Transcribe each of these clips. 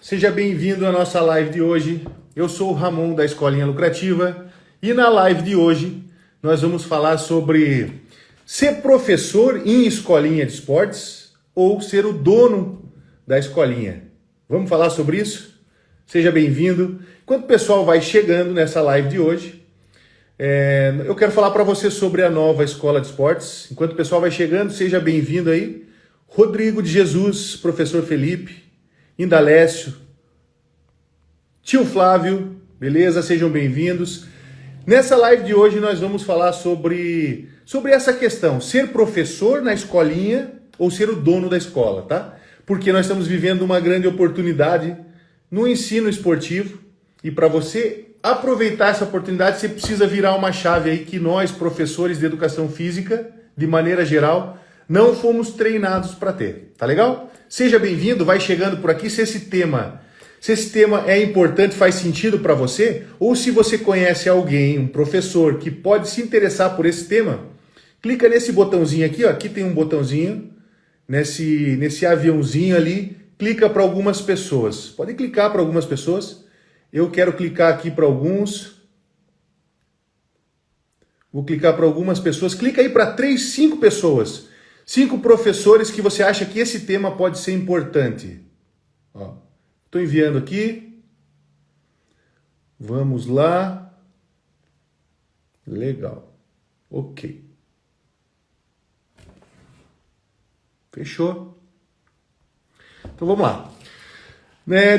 Seja bem-vindo à nossa live de hoje. Eu sou o Ramon da Escolinha Lucrativa e na live de hoje nós vamos falar sobre ser professor em escolinha de esportes ou ser o dono da escolinha. Vamos falar sobre isso? Seja bem-vindo. Enquanto o pessoal vai chegando nessa live de hoje, eu quero falar para você sobre a nova escola de esportes. Enquanto o pessoal vai chegando, seja bem-vindo aí. Rodrigo de Jesus, professor Felipe, Indalécio, tio Flávio, beleza? Sejam bem-vindos. Nessa live de hoje nós vamos falar sobre essa questão, ser professor na escolinha ou ser o dono da escola, tá? Porque nós estamos vivendo uma grande oportunidade no ensino esportivo e para você aproveitar essa oportunidade você precisa virar uma chave aí que nós, professores de educação física, de maneira geral, não fomos treinados para ter, tá legal? Seja bem-vindo, vai chegando por aqui. Se esse tema é importante, faz sentido para você, ou se você conhece alguém, um professor que pode se interessar por esse tema, clica nesse botãozinho aqui, ó. Aqui tem um botãozinho, nesse aviãozinho ali, clica para algumas pessoas. Pode clicar para algumas pessoas. Eu quero clicar aqui para alguns. Vou clicar para algumas pessoas. Clica aí para 5 pessoas. 5 professores que você acha que esse tema pode ser importante. Estou enviando aqui. Vamos lá. Legal. Ok. Fechou. Então vamos lá.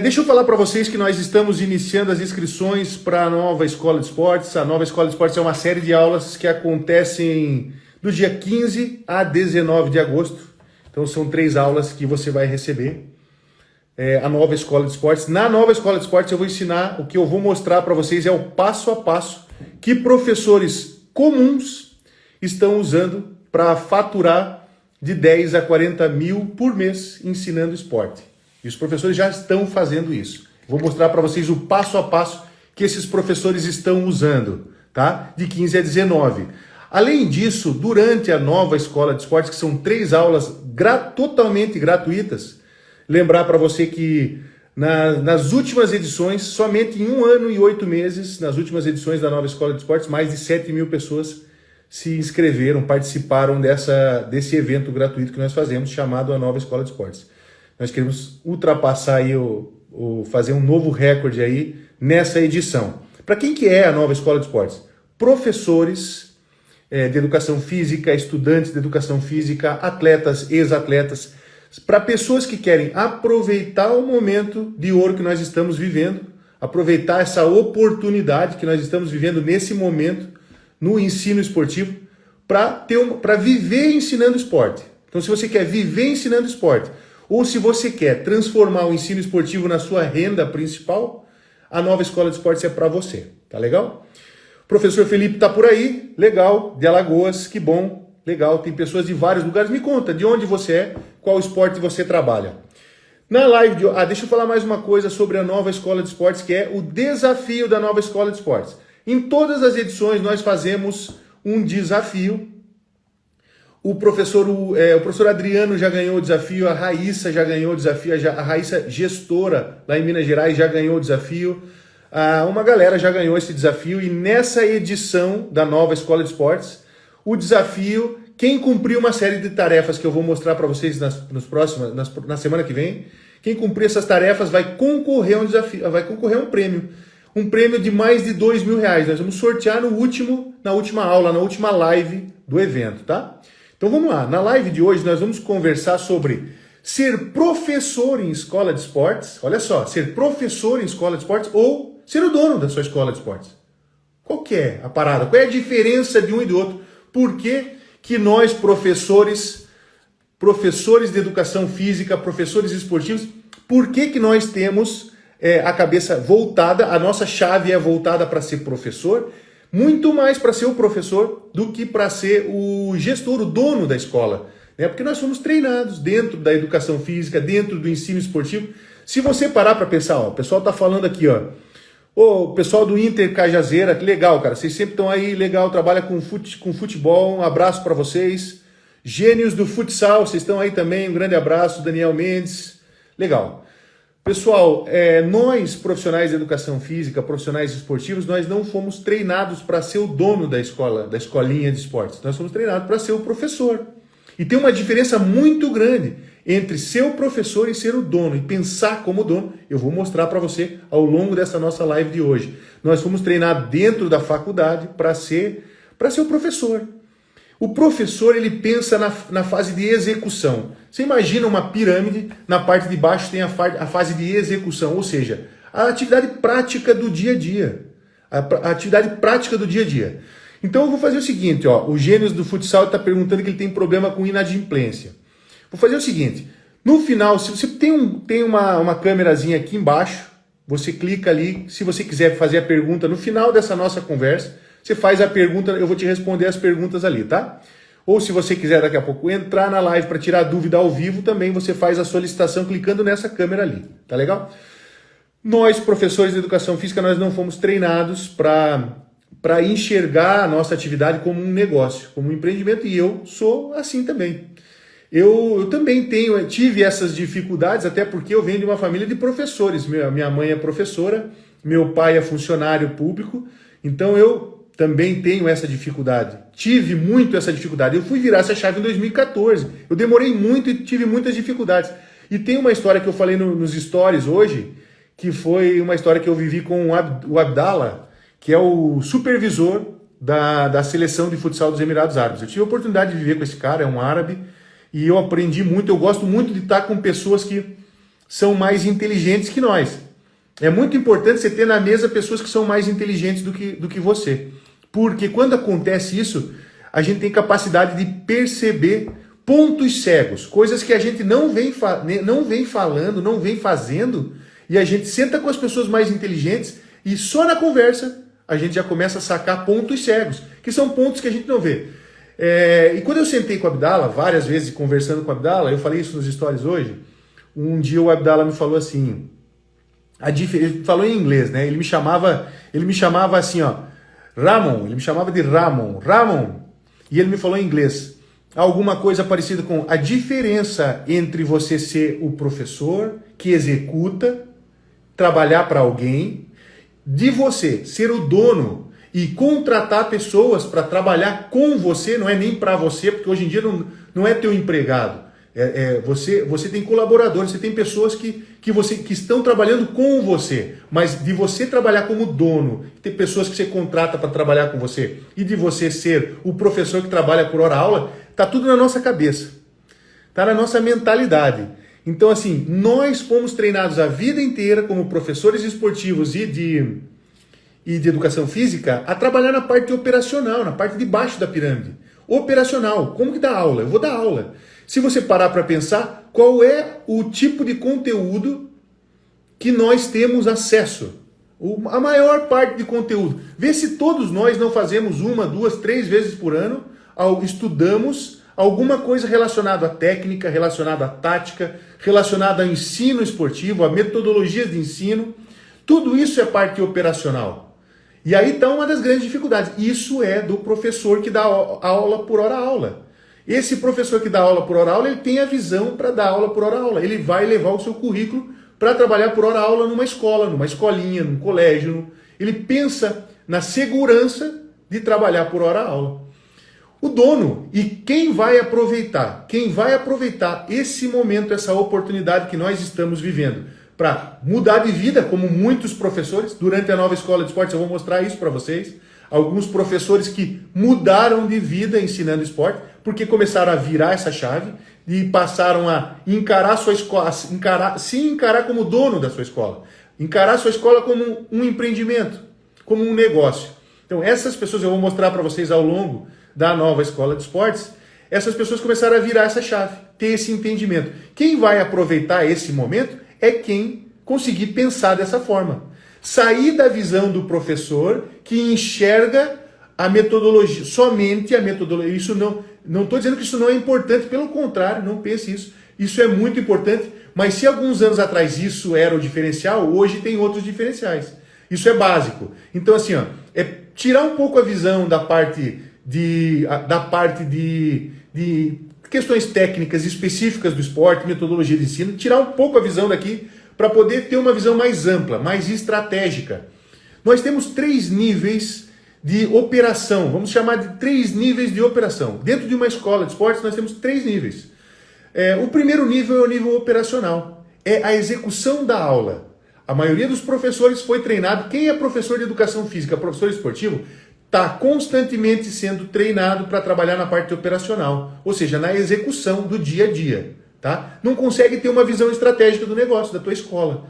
Deixa eu falar para vocês que nós estamos iniciando as inscrições para a nova Escola de Esportes. A nova Escola de Esportes é uma série de aulas que acontecem do dia 15 a 19 de agosto. Então são 3 aulas que você vai receber. A nova Escola de Esportes. Na nova Escola de Esportes eu vou ensinar, o que eu vou mostrar para vocês é o passo a passo que professores comuns estão usando para faturar de 10 a 40 mil por mês ensinando esporte. E os professores já estão fazendo isso. Vou mostrar para vocês o passo a passo que esses professores estão usando, tá? De 15 a 19. Além disso, durante a nova Escola de Esportes, que são 3 aulas totalmente gratuitas, lembrar para você que nas últimas edições, somente em 1 ano e 8 meses, nas últimas edições da nova Escola de Esportes, mais de 7 mil pessoas se inscreveram, participaram desse evento gratuito que nós fazemos, chamado a nova Escola de Esportes. Nós queremos ultrapassar aí, fazer um novo recorde aí nessa edição. Para quem que é a nova Escola de Esportes? Professores de educação física, estudantes de educação física, atletas, ex-atletas, para pessoas que querem aproveitar o momento de ouro que nós estamos vivendo, aproveitar essa oportunidade que nós estamos vivendo nesse momento no ensino esportivo, para viver ensinando esporte. Então, se você quer viver ensinando esporte, ou se você quer transformar o ensino esportivo na sua renda principal, a nova Escola de Esportes é para você, tá legal? O professor Felipe está por aí, legal, de Alagoas, que bom, legal, tem pessoas de vários lugares. Me conta, de onde você é, qual esporte você trabalha. Na live de... deixa eu falar mais uma coisa sobre a nova Escola de Esportes, que é o desafio da nova Escola de Esportes. Em todas as edições nós fazemos um desafio. O professor Adriano já ganhou o desafio, a Raíssa já ganhou o desafio, a Raíssa gestora lá em Minas Gerais já ganhou o desafio. Uma galera já ganhou esse desafio e nessa edição da nova Escola de Esportes, o desafio, quem cumprir uma série de tarefas que eu vou mostrar para vocês na semana que vem, quem cumprir essas tarefas vai concorrer a um desafio, vai concorrer a um prêmio. Um prêmio de mais de R$2.000. Nós vamos sortear na última aula, na última live do evento, tá? Então vamos lá. Na live de hoje nós vamos conversar sobre ser professor em escola de esportes. Olha só, ser professor em escola de esportes ou ser o dono da sua escola de esportes. Qual que é a parada? Qual é a diferença de um e do outro? Por que nós, professores de educação física, professores esportivos, por que nós temos a cabeça voltada, a nossa chave é voltada para ser professor, muito mais para ser o professor do que para ser o gestor, o dono da escola. Porque nós fomos treinados dentro da educação física, dentro do ensino esportivo. Se você parar para pensar, o pessoal está falando aqui, o pessoal do Inter Cajazeira, que legal, cara, vocês sempre estão aí, legal, trabalha com futebol, um abraço para vocês. Gênios do futsal, vocês estão aí também, um grande abraço, Daniel Mendes, legal. Pessoal, nós, profissionais de educação física, profissionais esportivos, nós não fomos treinados para ser o dono da escola, da escolinha de esportes. Nós fomos treinados para ser o professor. E tem uma diferença muito grande entre ser o professor e ser o dono, e pensar como dono. Eu vou mostrar para você ao longo dessa nossa live de hoje. Nós fomos treinados dentro da faculdade para ser o professor. O professor, ele pensa na fase de execução. Você imagina uma pirâmide, na parte de baixo tem a fase de execução, ou seja, a atividade prática do dia a dia. A atividade prática do dia a dia. Então eu vou fazer o seguinte, ó, o Gênios do Futsal está perguntando que ele tem problema com inadimplência. Vou fazer o seguinte, no final, se você tem uma câmerazinha aqui embaixo, você clica ali, se você quiser fazer a pergunta no final dessa nossa conversa, você faz a pergunta, eu vou te responder as perguntas ali, tá? Ou se você quiser daqui a pouco entrar na live para tirar dúvida ao vivo, também você faz a solicitação clicando nessa câmera ali, tá legal? Nós, professores de educação física, nós não fomos treinados para enxergar a nossa atividade como um negócio, como um empreendimento, e eu sou assim também. Eu também tive essas dificuldades, até porque eu venho de uma família de professores. Minha mãe é professora, meu pai é funcionário público, então eu também tenho essa dificuldade. Tive muito essa dificuldade. Eu fui virar essa chave em 2014. Eu demorei muito e tive muitas dificuldades. E tem uma história que eu falei nos stories hoje, que foi uma história que eu vivi com o Abdallah, que é o supervisor da seleção de futsal dos Emirados Árabes. Eu tive a oportunidade de viver com esse cara, é um árabe, e eu aprendi muito. Eu gosto muito de estar com pessoas que são mais inteligentes que nós. É muito importante você ter na mesa pessoas que são mais inteligentes do que você. Porque quando acontece isso, a gente tem capacidade de perceber pontos cegos, coisas que a gente não vem falando, não vem fazendo, e a gente senta com as pessoas mais inteligentes e só na conversa a gente já começa a sacar pontos cegos, que são pontos que a gente não vê. E quando eu sentei com o Abdallah, várias vezes conversando com o Abdallah, eu falei isso nos stories hoje, um dia o Abdallah me falou assim, ele falou em inglês, né? Ele me chamava assim, ó, Ramon, ele me chamava de Ramon, e ele me falou em inglês, alguma coisa parecida com a diferença entre você ser o professor que executa, trabalhar para alguém, de você ser o dono e contratar pessoas para trabalhar com você, não é nem para você, porque hoje em dia não é teu empregado. Você tem colaboradores, você tem pessoas que estão trabalhando com você, mas de você trabalhar como dono, ter pessoas que você contrata para trabalhar com você, e de você ser o professor que trabalha por hora aula, tá tudo na nossa cabeça, tá na nossa mentalidade. Então assim, nós fomos treinados a vida inteira como professores esportivos e de educação física a trabalhar na parte operacional, na parte de baixo da pirâmide. Operacional, como que dá aula? Eu vou dar aula. Se você parar para pensar, qual é o tipo de conteúdo que nós temos acesso? A maior parte de conteúdo. Vê se todos nós não fazemos 1, 2, 3 vezes por ano, estudamos alguma coisa relacionada à técnica, relacionada à tática, relacionada ao ensino esportivo, a metodologias de ensino. Tudo isso é parte operacional. E aí está uma das grandes dificuldades. Isso é do professor que dá aula por hora aula. Esse professor que dá aula por hora aula, ele tem a visão para dar aula por hora aula. Ele vai levar o seu currículo para trabalhar por hora aula numa escola, numa escolinha, num colégio. Ele pensa na segurança de trabalhar por hora aula. O dono e quem vai aproveitar esse momento, essa oportunidade que nós estamos vivendo para mudar de vida, como muitos professores, durante a nova escola de esportes, eu vou mostrar isso para vocês. Alguns professores que mudaram de vida ensinando esporte, porque começaram a virar essa chave e passaram a encarar sua escola, se encarar como dono da sua escola, encarar sua escola como um empreendimento, como um negócio. Então essas pessoas eu vou mostrar para vocês ao longo da nova escola de esportes, essas pessoas começaram a virar essa chave, ter esse entendimento. Quem vai aproveitar esse momento é quem conseguir pensar dessa forma. Sair da visão do professor que enxerga a metodologia, somente a metodologia. Isso não estou dizendo que isso não é importante, pelo contrário, não pense isso. Isso é muito importante, mas se alguns anos atrás isso era o diferencial, hoje tem outros diferenciais. Isso é básico. Então assim, ó, é tirar um pouco a visão da parte de questões técnicas específicas do esporte, metodologia de ensino, tirar um pouco a visão daqui para poder ter uma visão mais ampla, mais estratégica. Nós temos 3 níveis de operação, vamos chamar de 3 níveis de operação. Dentro de uma escola de esportes nós temos 3 níveis. O primeiro nível é o nível operacional, é a execução da aula. A maioria dos professores foi treinado, quem é professor de educação física, professor esportivo, está constantemente sendo treinado para trabalhar na parte operacional, ou seja, na execução do dia a dia. Tá? Não consegue ter uma visão estratégica do negócio, da tua escola.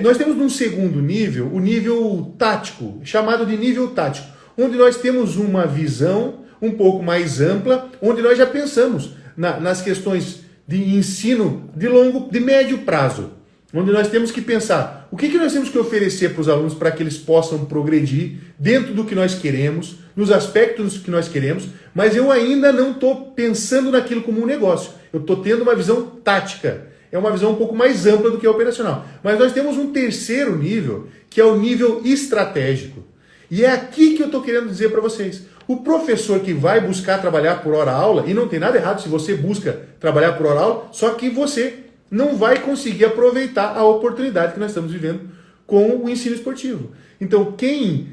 Nós temos um segundo nível, o nível tático, chamado de nível tático, onde nós temos uma visão um pouco mais ampla, onde nós já pensamos nas questões de ensino de médio prazo, onde nós temos que pensar o que nós temos que oferecer para os alunos para que eles possam progredir dentro do que nós queremos, nos aspectos que nós queremos, mas eu ainda não estou pensando naquilo como um negócio. Eu estou tendo uma visão tática. É uma visão um pouco mais ampla do que a operacional. Mas nós temos um terceiro nível, que é o nível estratégico. E é aqui que eu estou querendo dizer para vocês. O professor que vai buscar trabalhar por hora-aula, e não tem nada errado se você busca trabalhar por hora-aula, só que você não vai conseguir aproveitar a oportunidade que nós estamos vivendo com o ensino esportivo. Então, quem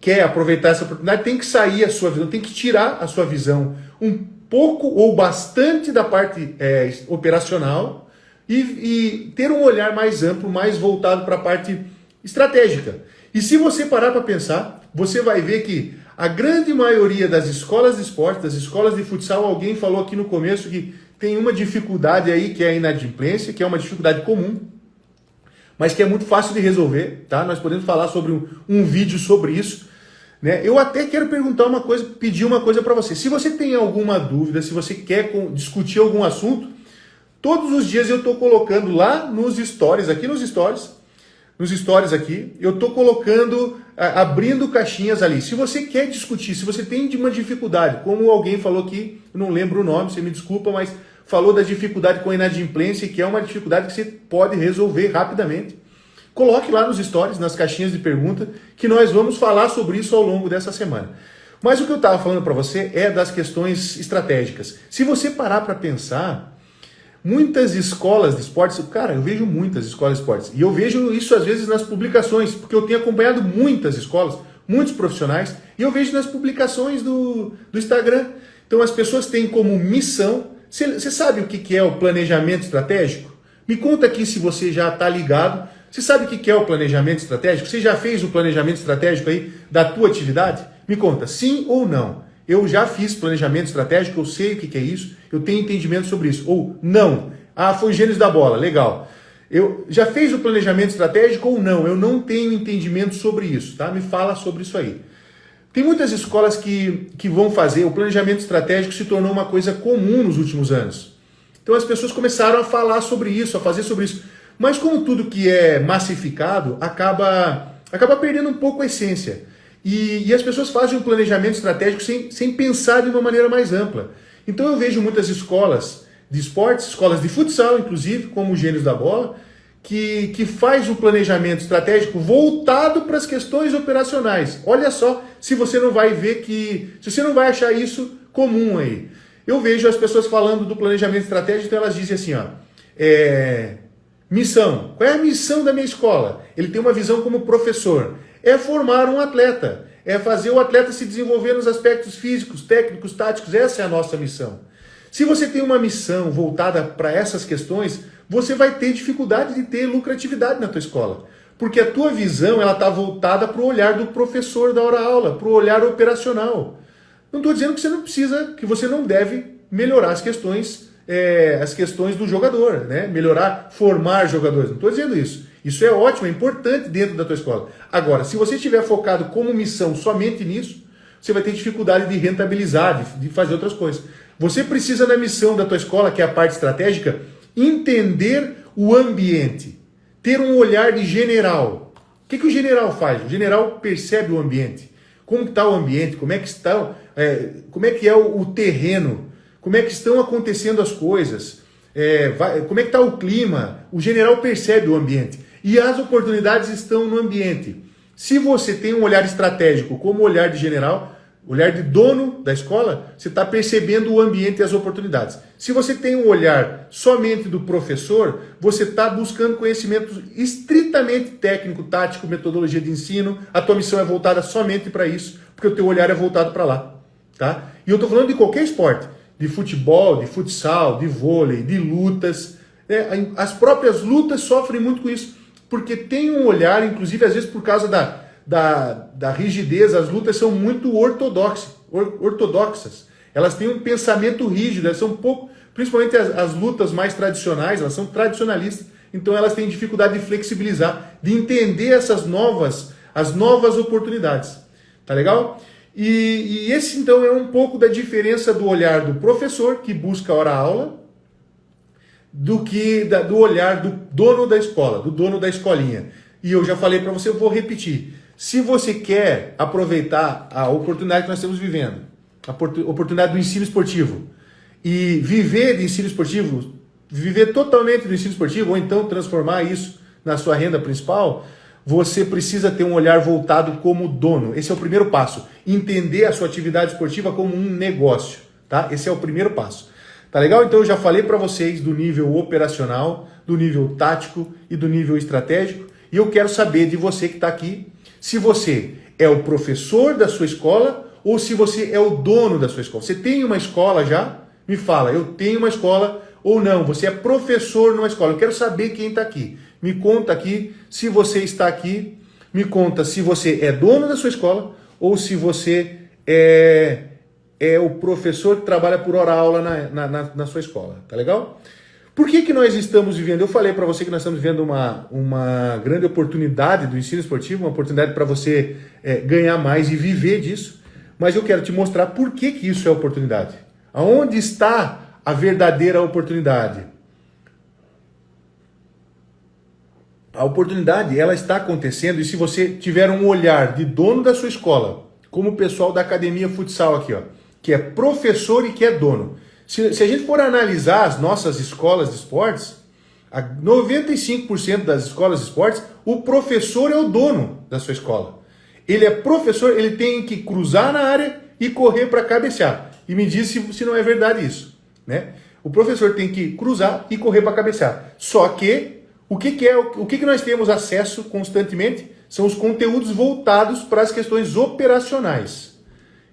quer aproveitar essa oportunidade tem que sair a sua visão, tem que tirar a sua visão um pouco ou bastante da parte operacional e ter um olhar mais amplo, mais voltado para a parte estratégica. E se você parar para pensar, você vai ver que a grande maioria das escolas de esporte, das escolas de futsal, alguém falou aqui no começo que tem uma dificuldade aí que é a inadimplência, que é uma dificuldade comum, mas que é muito fácil de resolver, tá? Nós podemos falar sobre um vídeo sobre isso, né? Eu até quero perguntar uma coisa, pedir uma coisa para você. Se você tem alguma dúvida, se você quer discutir algum assunto, todos os dias eu estou colocando lá nos stories, aqui nos stories aqui, eu estou colocando, abrindo caixinhas ali. Se você quer discutir, se você tem uma dificuldade, como alguém falou aqui, eu não lembro o nome, você me desculpa, mas falou da dificuldade com a inadimplência, que é uma dificuldade que você pode resolver rapidamente. Coloque lá nos stories, nas caixinhas de pergunta, que nós vamos falar sobre isso ao longo dessa semana. Mas o que eu estava falando para você é das questões estratégicas. Se você parar para pensar, muitas escolas de esportes, cara, eu vejo muitas escolas de esportes, e eu vejo isso às vezes nas publicações, porque eu tenho acompanhado muitas escolas, muitos profissionais, e eu vejo nas publicações do Instagram. Então as pessoas têm como missão. Você sabe o que é o planejamento estratégico? Me conta aqui se você já está ligado. Você sabe o que é o planejamento estratégico? Você já fez o planejamento estratégico aí da tua atividade? Me conta, sim ou não? Eu já fiz planejamento estratégico, eu sei o que é isso, eu tenho entendimento sobre isso. Ou não. Ah, foi Gênios da Bola, legal. Eu já fez o planejamento estratégico ou não? Eu não tenho entendimento sobre isso, tá? Me fala sobre isso aí. Tem muitas escolas que vão fazer, o planejamento estratégico se tornou uma coisa comum nos últimos anos. Então as pessoas começaram a falar sobre isso, a fazer sobre isso. Mas como tudo que é massificado, acaba perdendo um pouco a essência. E as pessoas fazem um planejamento estratégico sem pensar de uma maneira mais ampla. Então eu vejo muitas escolas de esportes, escolas de futsal, inclusive, como o Gênios da Bola, que faz um planejamento estratégico voltado para as questões operacionais. Olha só, se você não vai ver se você não vai achar isso comum aí. Eu vejo as pessoas falando do planejamento estratégico, então elas dizem assim, ó, missão. Qual é a missão da minha escola? Ele tem uma visão como professor. É formar um atleta. É fazer o atleta se desenvolver nos aspectos físicos, técnicos, táticos. Essa é a nossa missão. Se você tem uma missão voltada para essas questões, você vai ter dificuldade de ter lucratividade na tua escola. Porque a tua visão está voltada para o olhar do professor da hora-aula, para o olhar operacional. Não estou dizendo que você não precisa, que você não deve melhorar as questões do jogador, né? Melhorar, formar jogadores. Não estou dizendo isso. Isso é ótimo, é importante dentro da tua escola. Agora, se você estiver focado como missão somente nisso, você vai ter dificuldade de rentabilizar, de fazer outras coisas. Você precisa, na missão da tua escola, que é a parte estratégica, entender o ambiente, ter um olhar de general. O que o general faz? O general percebe o ambiente. Como está o ambiente? Como é que é o terreno? Como é que estão acontecendo as coisas? Como é que está o clima? O general percebe o ambiente. E as oportunidades estão no ambiente. Se você tem um olhar estratégico como olhar de general, olhar de dono da escola, você está percebendo o ambiente e as oportunidades. Se você tem um olhar somente do professor, você está buscando conhecimento estritamente técnico, tático, metodologia de ensino, a tua missão é voltada somente para isso, porque o teu olhar é voltado para lá. Tá? E eu estou falando de qualquer esporte, de futebol, de futsal, de vôlei, de lutas. As próprias lutas sofrem muito com isso, porque tem um olhar, inclusive às vezes por causa da rigidez, as lutas são muito ortodoxas. Elas têm um pensamento rígido, elas são principalmente as lutas mais tradicionais, elas são tradicionalistas, então elas têm dificuldade de flexibilizar, de entender as novas oportunidades. Tá legal? E esse então é um pouco da diferença do olhar do professor, que busca hora-aula, do olhar do dono da escola, do dono da escolinha. E eu já falei para você, eu vou repetir. Se você quer aproveitar a oportunidade que nós estamos vivendo, a oportunidade do ensino esportivo, e viver de ensino esportivo, viver totalmente do ensino esportivo, ou então transformar isso na sua renda principal, você precisa ter um olhar voltado como dono. Esse é o primeiro passo. Entender a sua atividade esportiva como um negócio. Tá? Esse é o primeiro passo. Tá legal? Então eu já falei para vocês do nível operacional, do nível tático e do nível estratégico. E eu quero saber de você que está aqui, se você é o professor da sua escola ou se você é o dono da sua escola. Você tem uma escola já? Me fala, eu tenho uma escola ou não. Você é professor numa escola. Eu quero saber quem está aqui. Me conta aqui se você está aqui. Me conta se você é dono da sua escola ou se você é o professor que trabalha por hora-aula na sua escola. Tá legal? Por que nós estamos vivendo? Eu falei para você que nós estamos vivendo uma grande oportunidade do ensino esportivo, uma oportunidade para você ganhar mais e viver disso. Mas eu quero te mostrar por que isso é oportunidade. Aonde está a verdadeira oportunidade? A oportunidade, ela está acontecendo, e se você tiver um olhar de dono da sua escola, como o pessoal da Academia Futsal aqui, ó, que é professor e que é dono. Se a gente for analisar as nossas escolas de esportes, 95% das escolas de esportes, o professor é o dono da sua escola. Ele é professor, ele tem que cruzar na área e correr para cabecear. E me diz se não é verdade isso, né? O professor tem que cruzar e correr para cabecear. Só que o que nós temos acesso constantemente são os conteúdos voltados para as questões operacionais.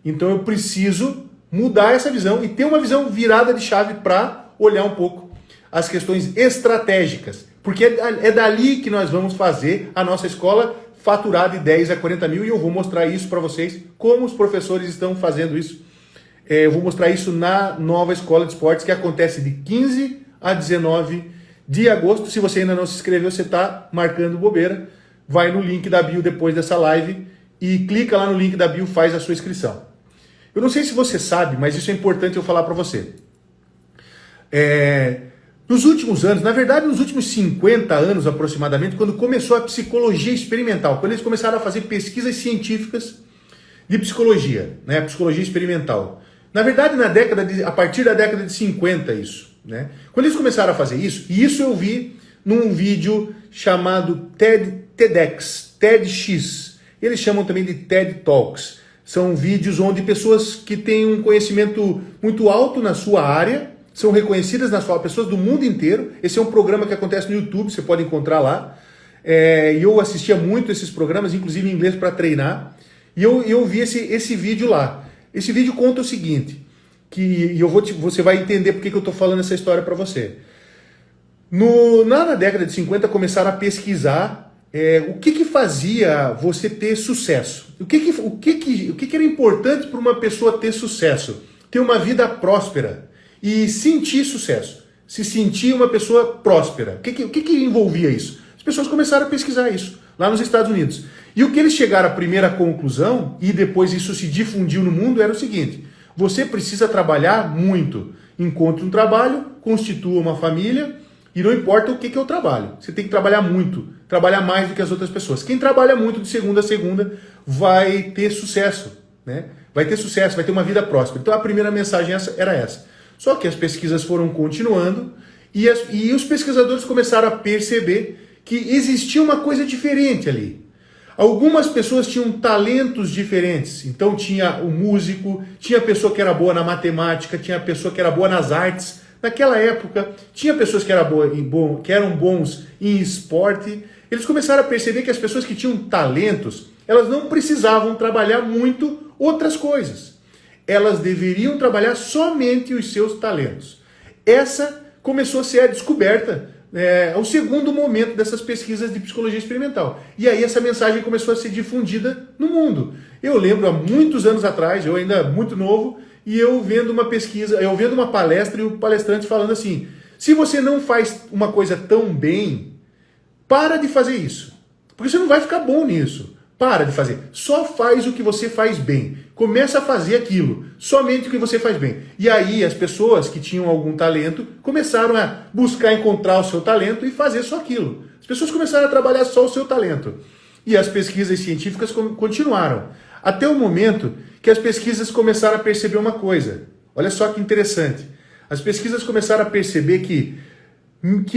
Então eu preciso mudar essa visão e ter uma visão virada de chave para olhar um pouco as questões estratégicas. Porque é dali que nós vamos fazer a nossa escola faturar de 10 a 40 mil, e eu vou mostrar isso para vocês, como os professores estão fazendo isso. Eu vou mostrar isso na nova Escola de Esportes, que acontece de 15 a 19 de agosto. Se você ainda não se inscreveu, você está marcando bobeira. Vai no link da bio depois dessa live e clica lá no link da bio, faz a sua inscrição. Eu não sei se você sabe, mas isso é importante eu falar para você. Nos últimos anos, na verdade nos últimos 50 anos aproximadamente, quando começou a psicologia experimental, quando eles começaram a fazer pesquisas científicas de psicologia, né, psicologia experimental. Na verdade, a partir da década de 50 isso, né? Quando eles começaram a fazer isso, e isso eu vi num vídeo chamado TEDx, eles chamam também de TED Talks. São vídeos onde pessoas que têm um conhecimento muito alto na sua área, são reconhecidas na sua, pessoas do mundo inteiro. Esse é um programa que acontece no YouTube, você pode encontrar lá. E eu assistia muito esses programas, inclusive em inglês para treinar. E eu vi esse vídeo lá. Esse vídeo conta o seguinte, você vai entender por que eu estou falando essa história para você. Na década de 50 começaram a pesquisar o que fazia você ter sucesso. O que era importante para uma pessoa ter sucesso? Ter uma vida próspera e sentir sucesso. Se sentir uma pessoa próspera. O que envolvia isso? As pessoas começaram a pesquisar isso lá nos Estados Unidos. E o que eles chegaram à primeira conclusão, e depois isso se difundiu no mundo, era o seguinte: você precisa trabalhar muito. Encontre um trabalho, constitua uma família, e não importa o que é o trabalho. Você tem que trabalhar muito, trabalhar mais do que as outras pessoas. Quem trabalha muito de segunda a segunda vai ter sucesso, né? Vai ter sucesso, vai ter uma vida próspera. Então a primeira mensagem era essa. Só que as pesquisas foram continuando e os pesquisadores começaram a perceber que existia uma coisa diferente ali. Algumas pessoas tinham talentos diferentes. Então tinha o músico, tinha a pessoa que era boa na matemática, tinha a pessoa que era boa nas artes. Naquela época, tinha pessoas que eram bons em esporte. Eles começaram a perceber que as pessoas que tinham talentos, elas não precisavam trabalhar muito outras coisas. Elas deveriam trabalhar somente os seus talentos. Essa começou a ser a descoberta, o segundo momento dessas pesquisas de psicologia experimental. E aí essa mensagem começou a ser difundida no mundo. Eu lembro há muitos anos atrás, eu ainda muito novo, e eu vendo uma pesquisa, eu vendo uma palestra e o palestrante falando assim: se você não faz uma coisa tão bem, para de fazer isso. Porque você não vai ficar bom nisso. Para de fazer. Só faz o que você faz bem. Começa a fazer aquilo. Somente o que você faz bem. E aí as pessoas que tinham algum talento começaram a buscar encontrar o seu talento e fazer só aquilo. As pessoas começaram a trabalhar só o seu talento. E as pesquisas científicas continuaram. Até o momento que as pesquisas começaram a perceber uma coisa. Olha só que interessante. As pesquisas começaram a perceber que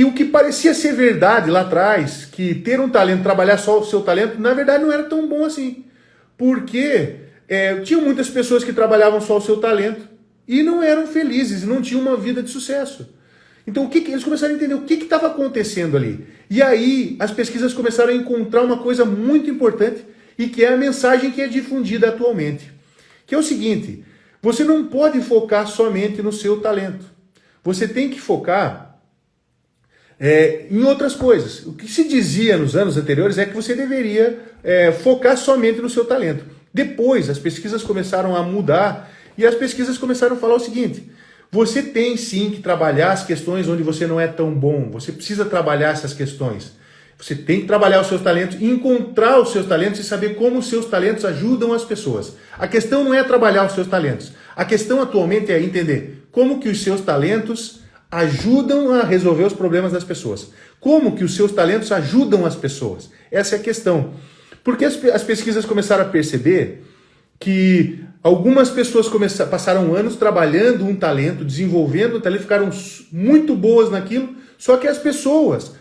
o que parecia ser verdade lá atrás, que ter um talento, trabalhar só o seu talento, na verdade não era tão bom assim. Porque tinham muitas pessoas que trabalhavam só o seu talento e não eram felizes, e não tinham uma vida de sucesso. Então eles começaram a entender o que estava acontecendo ali. E aí as pesquisas começaram a encontrar uma coisa muito importante, e que é a mensagem que é difundida atualmente. Que é o seguinte: você não pode focar somente no seu talento. Você tem que focar em outras coisas. O que se dizia nos anos anteriores é que você deveria focar somente no seu talento. Depois, as pesquisas começaram a mudar e as pesquisas começaram a falar o seguinte: você tem sim que trabalhar as questões onde você não é tão bom. Você precisa trabalhar essas questões. Você tem que trabalhar os seus talentos, encontrar os seus talentos e saber como os seus talentos ajudam as pessoas. A questão não é trabalhar os seus talentos. A questão atualmente é entender como que os seus talentos ajudam a resolver os problemas das pessoas. Como que os seus talentos ajudam as pessoas? Essa é a questão. Porque as pesquisas começaram a perceber que algumas pessoas passaram anos trabalhando um talento, desenvolvendo um talento, ficaram muito boas naquilo, só que as pessoas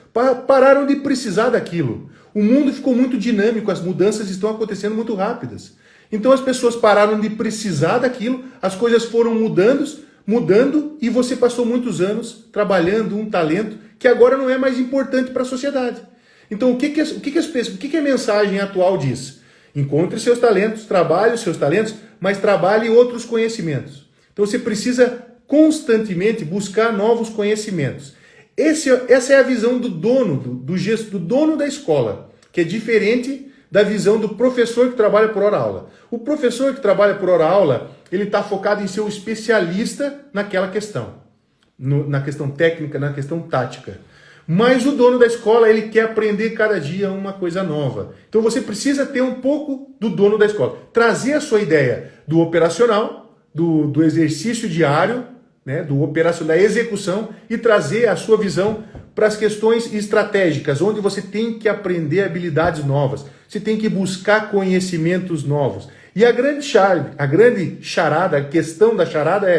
pararam de precisar daquilo. O mundo ficou muito dinâmico, as mudanças estão acontecendo muito rápidas. Então as pessoas pararam de precisar daquilo, as coisas foram mudando e você passou muitos anos trabalhando um talento que agora não é mais importante para a sociedade. Então o que a mensagem atual diz? Encontre seus talentos, trabalhe os seus talentos, mas trabalhe outros conhecimentos. Então você precisa constantemente buscar novos conhecimentos. Essa é a visão do dono, do dono da escola, que é diferente da visão do professor que trabalha por hora aula. O professor que trabalha por hora aula, ele está focado em ser o especialista naquela questão, na questão técnica, na questão tática. Mas o dono da escola, ele quer aprender cada dia uma coisa nova. Então você precisa ter um pouco do dono da escola. Trazer a sua ideia do operacional, do exercício diário, né, do operacional, da execução, e trazer a sua visão para as questões estratégicas, onde você tem que aprender habilidades novas, você tem que buscar conhecimentos novos. E a grande charada, a questão da charada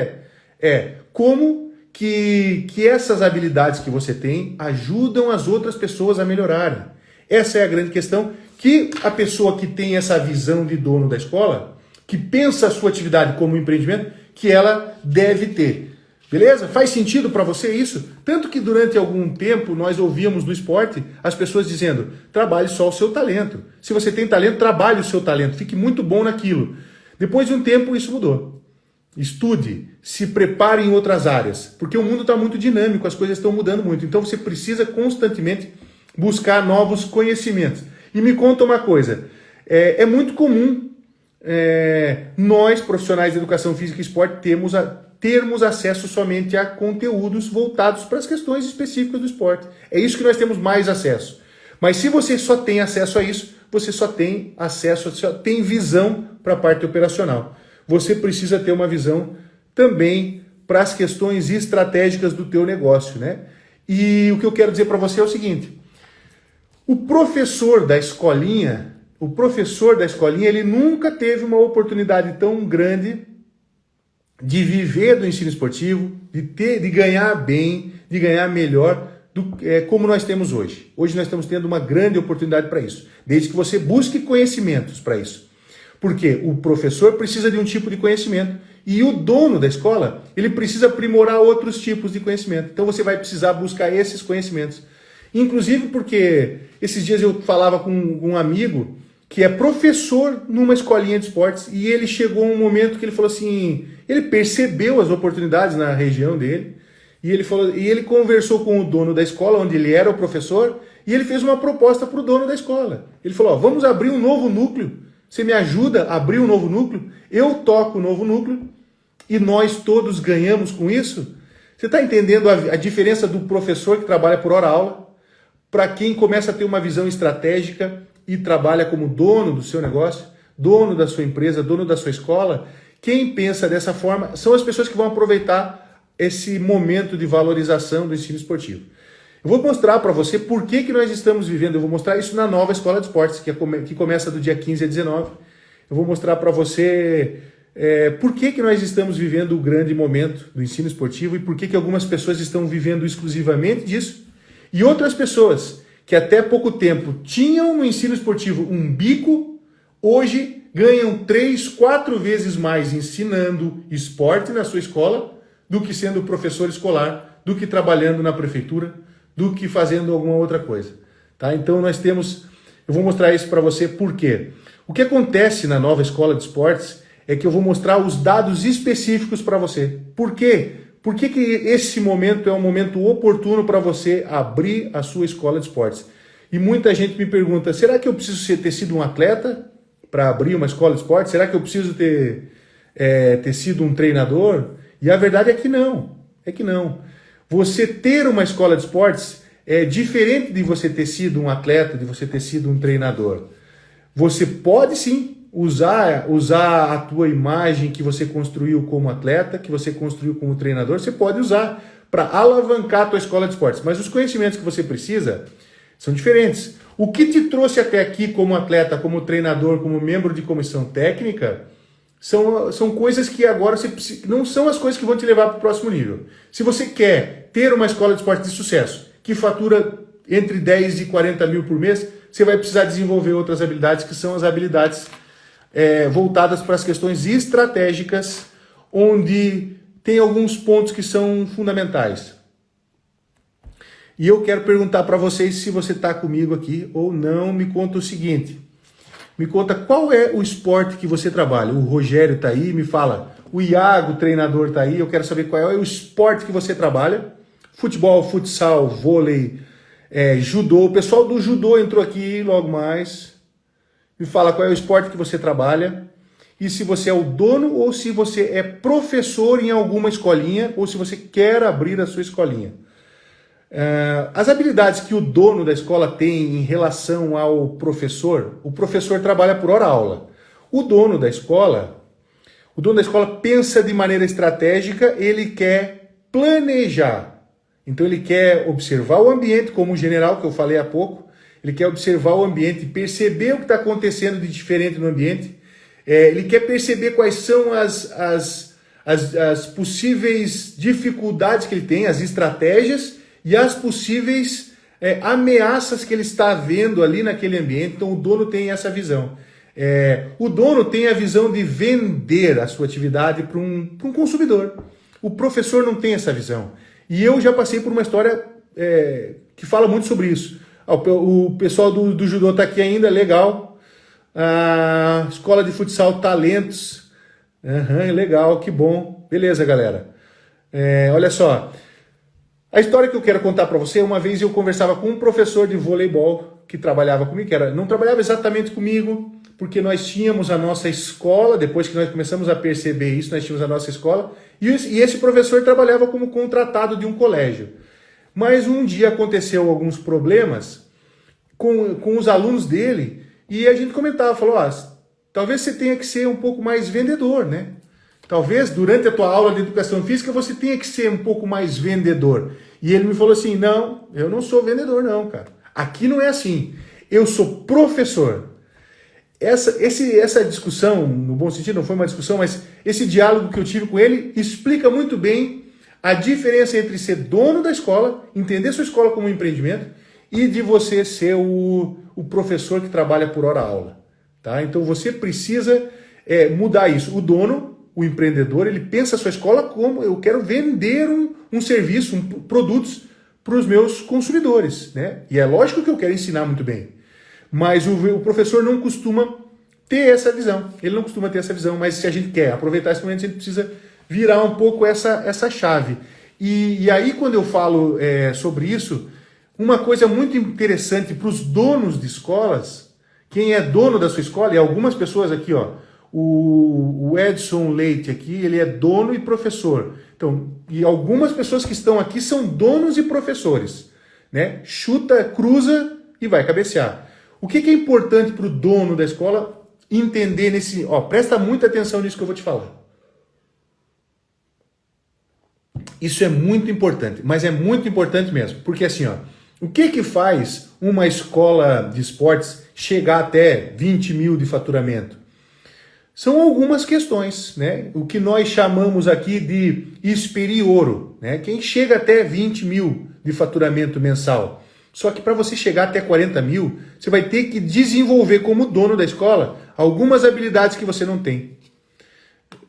é como que essas habilidades que você tem ajudam as outras pessoas a melhorarem. Essa é a grande questão que a pessoa que tem essa visão de dono da escola, que pensa a sua atividade como um empreendimento, que ela deve ter. Beleza? Faz sentido para você isso? Tanto que durante algum tempo nós ouvíamos no esporte as pessoas dizendo: trabalhe só o seu talento. Se você tem talento, trabalhe o seu talento. Fique muito bom naquilo. Depois de um tempo isso mudou. Estude, se prepare em outras áreas, porque o mundo está muito dinâmico, as coisas estão mudando muito. Então você precisa constantemente buscar novos conhecimentos. E me conta uma coisa, é muito comum nós, profissionais de educação física e esporte, termos acesso somente a conteúdos voltados para as questões específicas do esporte. É isso que nós temos mais acesso. Mas se você só tem acesso a isso, você só tem visão para a parte operacional. Você precisa ter uma visão também para as questões estratégicas do teu negócio, né? E o que eu quero dizer para você é o seguinte: o professor da escolinha, ele nunca teve uma oportunidade tão grande de viver do ensino esportivo, de ganhar bem, de ganhar melhor como nós temos hoje. Hoje nós estamos tendo uma grande oportunidade para isso, desde que você busque conhecimentos para isso. Porque o professor precisa de um tipo de conhecimento e o dono da escola, ele precisa aprimorar outros tipos de conhecimento. Então você vai precisar buscar esses conhecimentos. Inclusive porque esses dias eu falava com um amigo que é professor numa escolinha de esportes e ele chegou a um momento que ele falou assim, ele percebeu as oportunidades na região dele e ele conversou com o dono da escola, onde ele era o professor, e ele fez uma proposta para o dono da escola. Ele falou, ó, vamos abrir um novo núcleo, você me ajuda a abrir um novo núcleo, eu toco o novo núcleo e nós todos ganhamos com isso? Você está entendendo a diferença do professor que trabalha por hora aula para quem começa a ter uma visão estratégica e trabalha como dono do seu negócio, dono da sua empresa, dono da sua escola? Quem pensa dessa forma são as pessoas que vão aproveitar esse momento de valorização do ensino esportivo. Eu vou mostrar para você por que nós estamos vivendo, eu vou mostrar isso na nova Escola de Esportes, que começa do dia 15 a 19. Eu vou mostrar para você por que nós estamos vivendo o grande momento do ensino esportivo e por que algumas pessoas estão vivendo exclusivamente disso e outras pessoas que até pouco tempo tinham no ensino esportivo um bico, hoje ganham 3, 4 vezes mais ensinando esporte na sua escola do que sendo professor escolar, do que trabalhando na prefeitura, do que fazendo alguma outra coisa. Tá? Então eu vou mostrar isso para você por quê. O que acontece na nova Escola de Esportes é que eu vou mostrar os dados específicos para você. Por quê? Por que esse momento é um momento oportuno para você abrir a sua escola de esportes? E muita gente me pergunta, será que eu preciso ter sido um atleta para abrir uma escola de esportes? Será que eu preciso ter sido um treinador? E a verdade é que não. Você ter uma escola de esportes é diferente de você ter sido um atleta, de você ter sido um treinador. Você pode sim usar a tua imagem que você construiu como atleta, que você construiu como treinador, você pode usar para alavancar a tua escola de esportes. Mas os conhecimentos que você precisa são diferentes. O que te trouxe até aqui como atleta, como treinador, como membro de comissão técnica, são coisas que agora não são as coisas que vão te levar para o próximo nível. Se você quer ter uma escola de esportes de sucesso, que fatura entre 10 e 40 mil por mês, você vai precisar desenvolver outras habilidades, que são as habilidades voltadas para as questões estratégicas, onde tem alguns pontos que são fundamentais. E eu quero perguntar para vocês se você está comigo aqui ou não. Me conta o seguinte, me conta qual é o esporte que você trabalha. O Rogério está aí, me fala. O Iago, treinador, está aí. Eu quero saber qual é o esporte que você trabalha. Futebol, futsal, vôlei, judô. O pessoal do judô entrou aqui logo mais. Me fala qual é o esporte que você trabalha. E se você é o dono ou se você é professor em alguma escolinha ou se você quer abrir a sua escolinha. As habilidades que o dono da escola tem em relação ao professor, o professor trabalha por hora aula. O dono da escola pensa de maneira estratégica, ele quer planejar. Então ele quer observar o ambiente, como o general que eu falei há pouco, ele quer observar o ambiente, perceber o que está acontecendo de diferente no ambiente, ele quer perceber quais são as possíveis dificuldades que ele tem, as estratégias, e as possíveis ameaças que ele está vendo ali naquele ambiente. Então o dono tem essa visão. O dono tem a visão de vender a sua atividade para um consumidor. O professor não tem essa visão. E eu já passei por uma história que fala muito sobre isso. O pessoal do judô está aqui ainda, legal. A escola de futsal Talentos. Legal, que bom. Beleza, galera. Olha só. A história que eu quero contar para você, uma vez eu conversava com um professor de voleibol que trabalhava comigo, não trabalhava exatamente comigo, porque nós tínhamos a nossa escola, depois que nós começamos a perceber isso, nós tínhamos a nossa escola, e esse professor trabalhava como contratado de um colégio. Mas um dia aconteceu alguns problemas com os alunos dele, e a gente comentava, falou, talvez você tenha que ser um pouco mais vendedor, né? Talvez durante a tua aula de educação física você tenha que ser um pouco mais vendedor. E ele me falou assim, não, eu não sou vendedor não, cara. Aqui não é assim. Eu sou professor. Essa discussão, no bom sentido, não foi uma discussão, mas esse diálogo que eu tive com ele explica muito bem A diferença entre ser dono da escola, entender sua escola como um empreendimento, e de você ser o professor que trabalha por hora aula. Tá? Então você precisa mudar isso. O dono, o empreendedor, ele pensa a sua escola como eu quero vender um serviço, produtos para os meus consumidores. Né? E é lógico que eu quero ensinar muito bem. Mas o professor não costuma ter essa visão. Ele não costuma ter essa visão, mas se a gente quer aproveitar esse momento, a gente precisa virar um pouco essa chave. E aí, quando eu falo sobre isso, uma coisa muito interessante para os donos de escolas, quem é dono da sua escola, e algumas pessoas aqui, ó, o Edson Leite aqui, ele é dono e professor. Então, e algumas pessoas que estão aqui são donos e professores. Né? Chuta, cruza e vai cabecear. O que é importante para o dono da escola entender nesse... Ó, presta muita atenção nisso que eu vou te falar. Isso é muito importante, mas é muito importante mesmo. Porque assim, ó, o que faz uma escola de esportes chegar até 20 mil de faturamento? São algumas questões, né? O que nós chamamos aqui de esperi-ouro, né? Quem chega até 20 mil de faturamento mensal. Só que para você chegar até 40 mil, você vai ter que desenvolver como dono da escola algumas habilidades que você não tem.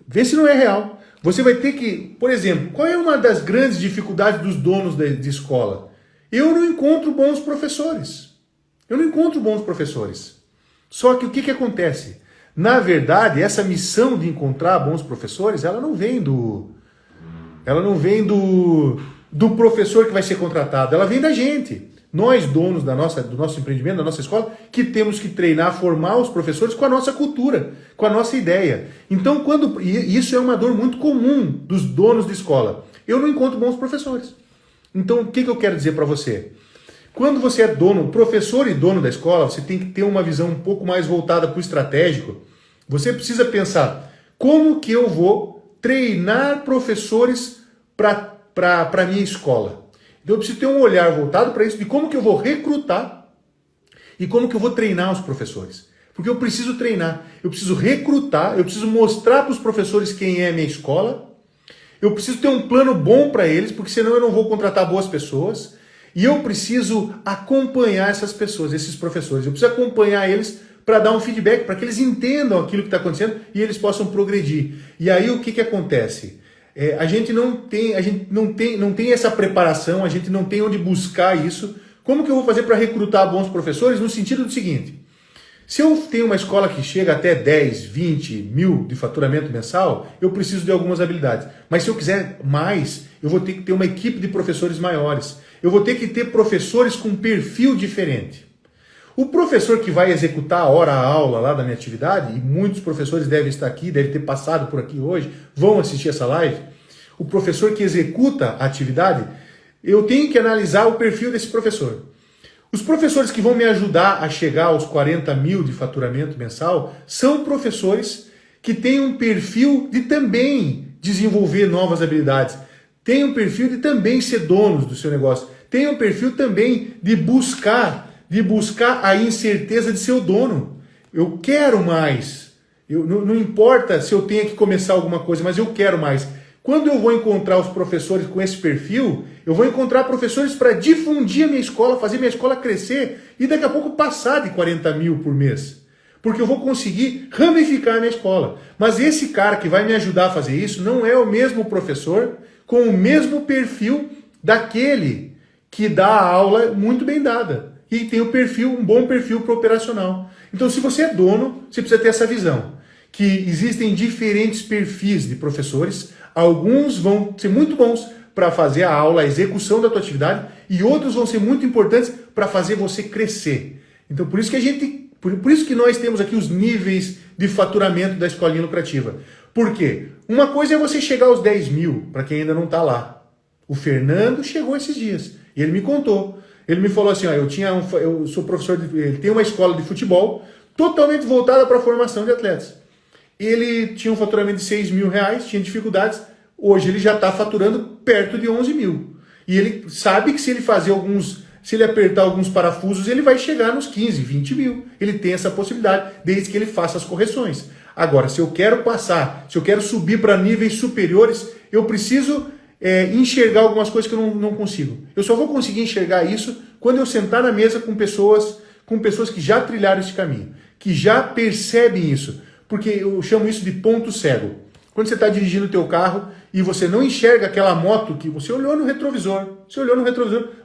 Vê se não é real. Você vai ter que, por exemplo, qual é uma das grandes dificuldades dos donos de escola? Eu não encontro bons professores. Eu não encontro bons professores. Só que o que acontece? Na verdade, essa missão de encontrar bons professores, ela não vem do professor que vai ser contratado, ela vem da gente. Nós, donos do nosso empreendimento, da nossa escola, que temos que treinar, formar os professores com a nossa cultura, com a nossa ideia. Então, e isso é uma dor muito comum dos donos de escola. Eu não encontro bons professores. Então, o que eu quero dizer para você? Quando você é dono, professor e dono da escola, você tem que ter uma visão um pouco mais voltada para o estratégico. Você precisa pensar, como que eu vou treinar professores para a minha escola? Então eu preciso ter um olhar voltado para isso, de como que eu vou recrutar e como que eu vou treinar os professores. Porque eu preciso treinar, eu preciso recrutar, eu preciso mostrar para os professores quem é a minha escola, eu preciso ter um plano bom para eles, porque senão eu não vou contratar boas pessoas, e eu preciso acompanhar essas pessoas, esses professores, eu preciso acompanhar eles para dar um feedback, para que eles entendam aquilo que está acontecendo e eles possam progredir. E aí o que acontece? A gente não tem essa preparação, a gente não tem onde buscar isso. Como que eu vou fazer para recrutar bons professores? No sentido do seguinte, se eu tenho uma escola que chega até 10, 20 mil de faturamento mensal, eu preciso de algumas habilidades. Mas se eu quiser mais, eu vou ter que ter uma equipe de professores maiores. Eu vou ter que ter professores com perfil diferente. O professor que vai executar a hora-aula lá da minha atividade, e muitos professores devem estar aqui, devem ter passado por aqui hoje, vão assistir essa live, o professor que executa a atividade, eu tenho que analisar o perfil desse professor. Os professores que vão me ajudar a chegar aos 40 mil de faturamento mensal são professores que têm um perfil de também desenvolver novas habilidades, têm um perfil de também ser donos do seu negócio, têm um perfil também de buscar a incerteza de ser o dono. Eu quero mais. Não importa se eu tenho que começar alguma coisa, mas eu quero mais. Quando eu vou encontrar os professores com esse perfil, eu vou encontrar professores para difundir a minha escola, fazer minha escola crescer e daqui a pouco passar de 40 mil por mês. Porque eu vou conseguir ramificar a minha escola. Mas esse cara que vai me ajudar a fazer isso não é o mesmo professor com o mesmo perfil daquele que dá a aula muito bem dada. E tem um bom perfil para operacional. Então, se você é dono, você precisa ter essa visão. Que existem diferentes perfis de professores. Alguns vão ser muito bons para fazer a aula, a execução da tua atividade, e outros vão ser muito importantes para fazer você crescer. Então, por isso que nós temos aqui os níveis de faturamento da escolinha lucrativa. Por quê? Uma coisa é você chegar aos 10 mil, para quem ainda não está lá. O Fernando chegou esses dias, e ele me contou. Ele me falou assim, ó, eu sou professor, ele tem uma escola de futebol totalmente voltada para a formação de atletas. Ele tinha um faturamento de 6 mil reais, tinha dificuldades, hoje ele já está faturando perto de 11 mil. E ele sabe que se ele apertar alguns parafusos, ele vai chegar nos 15, 20 mil. Ele tem essa possibilidade, desde que ele faça as correções. Agora, se eu quero subir para níveis superiores, eu preciso enxergar algumas coisas que eu não consigo. Eu só vou conseguir enxergar isso quando eu sentar na mesa com pessoas que já trilharam esse caminho, que já percebem isso, porque eu chamo isso de ponto cego. Quando você está dirigindo o teu carro e você não enxerga aquela moto que você olhou no retrovisor,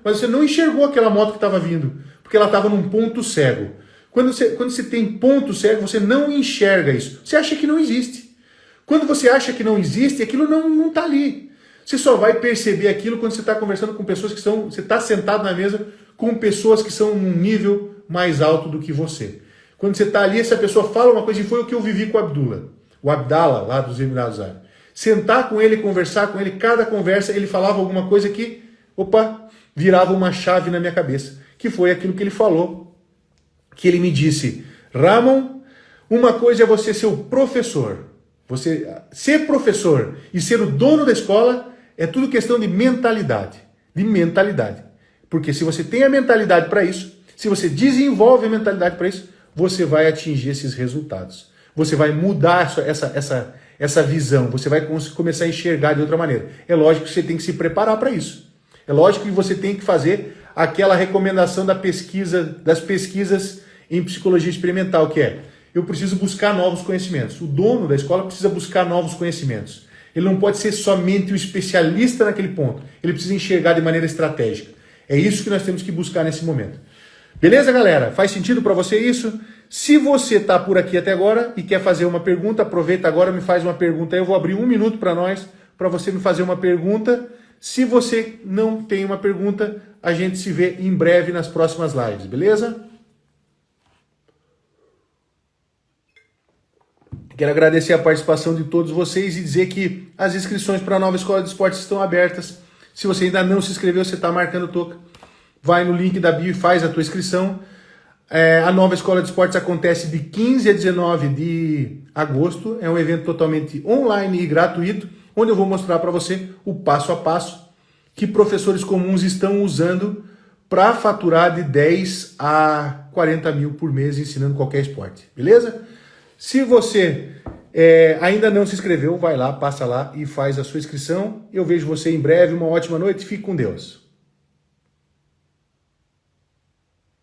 mas você não enxergou aquela moto que estava vindo, porque ela estava num ponto cego. Quando você tem ponto cego, você não enxerga isso. Você acha que não existe. Quando você acha que não existe, aquilo não está ali. Você só vai perceber aquilo quando você está conversando com pessoas que são... Você está sentado na mesa com pessoas que são num nível mais alto do que você. Quando você está ali, essa pessoa fala uma coisa, e foi o que eu vivi com o Abdallah, lá dos Emirados Árabes. Sentar com ele, conversar com ele, cada conversa ele falava alguma coisa que, virava uma chave na minha cabeça. Que foi aquilo que ele falou, que ele me disse: Ramon, uma coisa é você ser o professor. Você ser professor e ser o dono da escola é tudo questão de mentalidade. De mentalidade. Porque se você tem a mentalidade para isso, se você desenvolve a mentalidade para isso, você vai atingir esses resultados. Você vai mudar essa visão. Você vai começar a enxergar de outra maneira. É lógico que você tem que se preparar para isso. É lógico que você tem que fazer aquela recomendação das pesquisas em psicologia experimental, que é: eu preciso buscar novos conhecimentos. O dono da escola precisa buscar novos conhecimentos. Ele não pode ser somente o especialista naquele ponto. Ele precisa enxergar de maneira estratégica. É isso que nós temos que buscar nesse momento. Beleza, galera? Faz sentido para você isso? Se você está por aqui até agora e quer fazer uma pergunta, aproveita agora e me faz uma pergunta. Eu vou abrir 1 minuto para nós, para você me fazer uma pergunta. Se você não tem uma pergunta, a gente se vê em breve nas próximas lives, beleza? Quero agradecer a participação de todos vocês e dizer que as inscrições para a nova Escola de Esportes estão abertas. Se você ainda não se inscreveu, você está marcando toca. Vai no link da bio e faz a tua inscrição. A nova Escola de Esportes acontece de 15 a 19 de agosto. É um evento totalmente online e gratuito, onde eu vou mostrar para você o passo a passo que professores comuns estão usando para faturar de 10 a 40 mil por mês ensinando qualquer esporte. Beleza? Se você ainda não se inscreveu, vai lá, passa lá e faz a sua inscrição. Eu vejo você em breve. Uma ótima noite. Fique com Deus.